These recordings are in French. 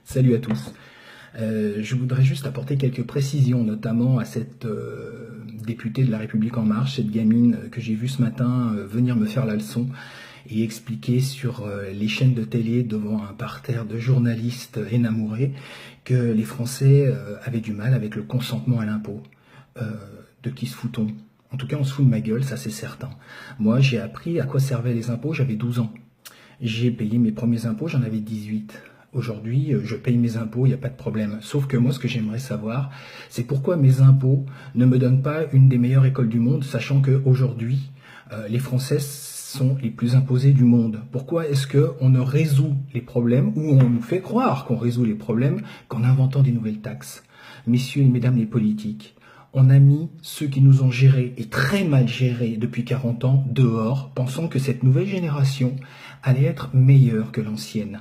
Salut à tous. Je voudrais juste apporter quelques précisions, notamment à cette députée de La République En Marche, cette gamine que j'ai vue ce matin venir me faire la leçon et expliquer sur les chaînes de télé devant un parterre de journalistes énamourés que les Français avaient du mal avec le consentement à l'impôt. De qui se fout-on? En tout cas, on se fout de ma gueule, ça c'est certain. Moi, j'ai appris à quoi servaient les impôts, j'avais 12 ans. J'ai payé mes premiers impôts, j'en avais 18. Aujourd'hui, je paye mes impôts, il n'y a pas de problème. Sauf que moi, ce que j'aimerais savoir, c'est pourquoi mes impôts ne me donnent pas une des meilleures écoles du monde, sachant qu'aujourd'hui, les Français sont les plus imposés du monde. Pourquoi est-ce qu'on ne résout les problèmes, ou on nous fait croire qu'on résout les problèmes, qu'en inventant des nouvelles taxes? Messieurs et mesdames les politiques, on a mis ceux qui nous ont gérés, et très mal gérés depuis 40 ans, dehors, pensant que cette nouvelle génération allait être meilleure que l'ancienne.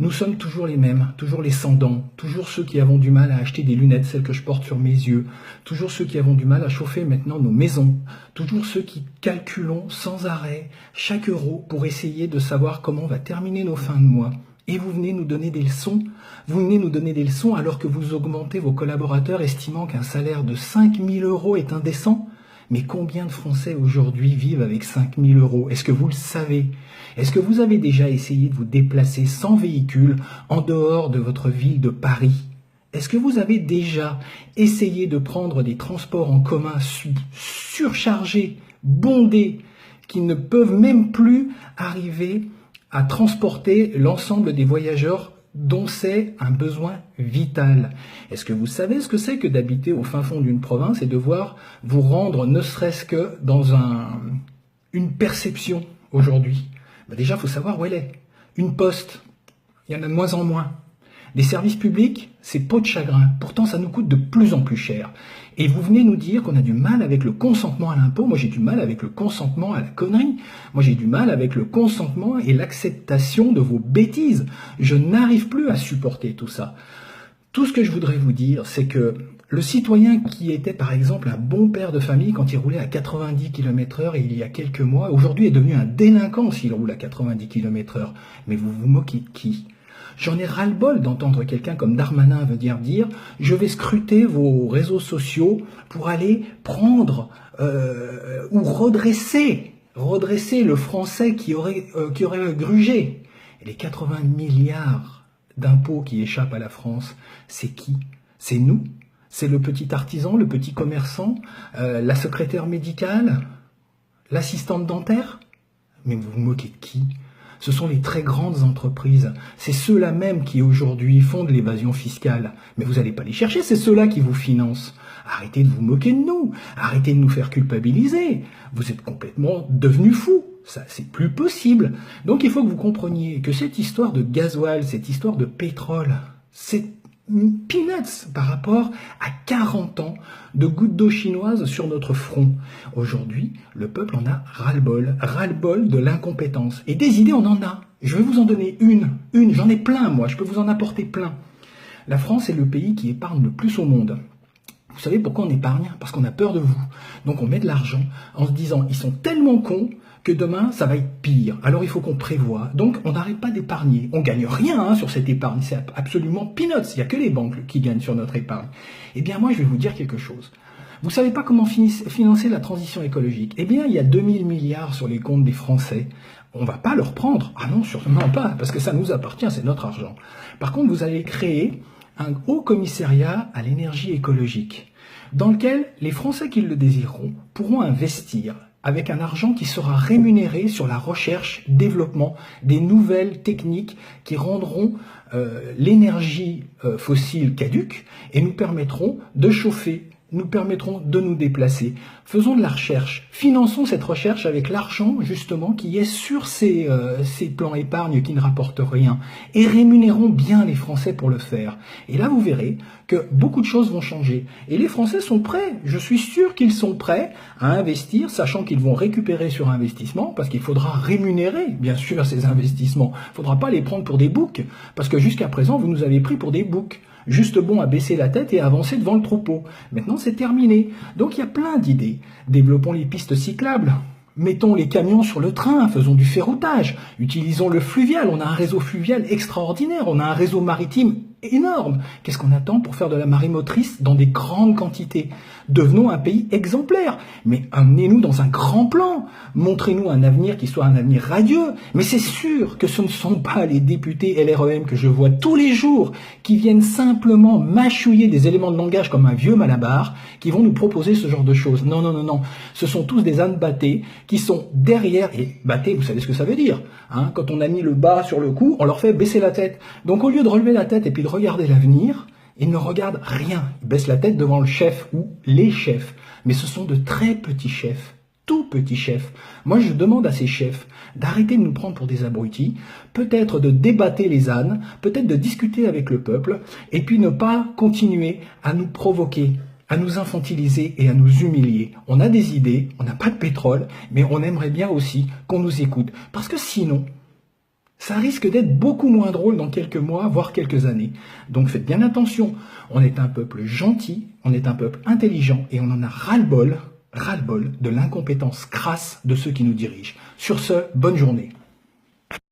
Nous sommes toujours les mêmes, toujours les sans-dents, toujours ceux qui avons du mal à acheter des lunettes, celles que je porte sur mes yeux, toujours ceux qui avons du mal à chauffer maintenant nos maisons, toujours ceux qui calculons sans arrêt chaque euro pour essayer de savoir comment va terminer nos fins de mois. Et vous venez nous donner des leçons. Vous venez nous donner des leçons alors que vous augmentez vos collaborateurs estimant qu'un salaire de 5 000 € est indécent. Mais combien de Français aujourd'hui vivent avec 5 000 €? Est-ce que vous le savez? Est-ce que vous avez déjà essayé de vous déplacer sans véhicule en dehors de votre ville de Paris? Est-ce que vous avez déjà essayé de prendre des transports en commun surchargés, bondés, qui ne peuvent même plus arriver à transporter l'ensemble des voyageurs dont c'est un besoin vital? Est-ce que vous savez ce que c'est que d'habiter au fin fond d'une province et devoir vous rendre ne serait-ce que dans une perception aujourd'hui? Déjà, il faut savoir où elle est. Une poste, il y en a de moins en moins. Des services publics, c'est peau de chagrin. Pourtant, ça nous coûte de plus en plus cher. Et vous venez nous dire qu'on a du mal avec le consentement à l'impôt. Moi, j'ai du mal avec le consentement à la connerie. Moi, j'ai du mal avec le consentement et l'acceptation de vos bêtises. Je n'arrive plus à supporter tout ça. Tout ce que je voudrais vous dire, c'est que le citoyen qui était par exemple un bon père de famille quand il roulait à 90 km/h il y a quelques mois, aujourd'hui est devenu un délinquant s'il roule à 90 km/h. Mais vous vous moquez de qui? J'en ai ras-le-bol d'entendre quelqu'un comme Darmanin venir dire « Je vais scruter vos réseaux sociaux pour aller prendre ou redresser le français qui aurait grugé. » Et les 80 milliards d'impôts qui échappent à la France, c'est qui? C'est nous? C'est le petit artisan, le petit commerçant, la secrétaire médicale, l'assistante dentaire? Mais vous vous moquez de qui? Ce sont les très grandes entreprises. C'est ceux-là même qui aujourd'hui font de l'évasion fiscale. Mais vous n'allez pas les chercher, c'est ceux-là qui vous financent. Arrêtez de vous moquer de nous. Arrêtez de nous faire culpabiliser. Vous êtes complètement devenus fous. Ça, c'est plus possible. Donc il faut que vous compreniez que cette histoire de gasoil, cette histoire de pétrole, c'est peanuts par rapport à 40 ans de gouttes d'eau chinoise sur notre front. Aujourd'hui, le peuple en a ras-le-bol de l'incompétence. Et des idées, on en a. Je vais vous en donner une. J'en ai plein, moi. Je peux vous en apporter plein. La France est le pays qui épargne le plus au monde. Vous savez pourquoi on épargne? Parce qu'on a peur de vous. Donc on met de l'argent en se disant, ils sont tellement cons que demain, ça va être pire. Alors il faut qu'on prévoie. Donc on n'arrête pas d'épargner. On gagne rien sur cette épargne. C'est absolument peanuts. Il n'y a que les banques qui gagnent sur notre épargne. Eh bien moi, je vais vous dire quelque chose. Vous savez pas comment financer la transition écologique? Eh bien, il y a 2000 milliards sur les comptes des Français. On va pas leur prendre. Ah non, sûrement pas, parce que ça nous appartient, c'est notre argent. Par contre, vous allez créer un haut commissariat à l'énergie écologique, dans lequel les Français qui le désireront pourront investir avec un argent qui sera rémunéré sur la recherche, développement des nouvelles techniques qui rendront l'énergie fossile caduque et nous permettront de chauffer, nous permettront de nous déplacer. Faisons de la recherche, finançons cette recherche avec l'argent justement qui est sur ces plans épargne qui ne rapportent rien et rémunérons bien les Français pour le faire. Et là vous verrez que beaucoup de choses vont changer. Et les Français sont prêts, je suis sûr qu'ils sont prêts à investir, sachant qu'ils vont récupérer sur investissement, parce qu'il faudra rémunérer bien sûr ces investissements. Il ne faudra pas les prendre pour des boucs, parce que jusqu'à présent vous nous avez pris pour des boucs. Juste bon à baisser la tête et à avancer devant le troupeau. Maintenant, c'est terminé. Donc, il y a plein d'idées. Développons les pistes cyclables. Mettons les camions sur le train, faisons du ferroutage. Utilisons le fluvial. On a un réseau fluvial extraordinaire. On a un réseau maritime énorme. Qu'est-ce qu'on attend pour faire de la marée motrice dans des grandes quantités? Devenons un pays exemplaire, mais amenez-nous dans un grand plan. Montrez-nous un avenir qui soit un avenir radieux. Mais c'est sûr que ce ne sont pas les députés LREM que je vois tous les jours qui viennent simplement mâchouiller des éléments de langage comme un vieux malabar qui vont nous proposer ce genre de choses. Non, non, non, non. Ce sont tous des ânes battés qui sont derrière. Et battés, vous savez ce que ça veut dire, hein? Quand on a mis le bas sur le cou, on leur fait baisser la tête. Donc au lieu de relever la tête et puis de regarder l'avenir, ils ne regardent rien. Ils baissent la tête devant le chef ou les chefs. Mais ce sont de très petits chefs, tout petits chefs. Moi, je demande à ces chefs d'arrêter de nous prendre pour des abrutis, peut-être de débattre les ânes, peut-être de discuter avec le peuple, et puis ne pas continuer à nous provoquer, à nous infantiliser et à nous humilier. On a des idées, on n'a pas de pétrole, mais on aimerait bien aussi qu'on nous écoute. Parce que sinon, ça risque d'être beaucoup moins drôle dans quelques mois, voire quelques années. Donc faites bien attention. On est un peuple gentil, on est un peuple intelligent et on en a ras-le-bol de l'incompétence crasse de ceux qui nous dirigent. Sur ce, bonne journée.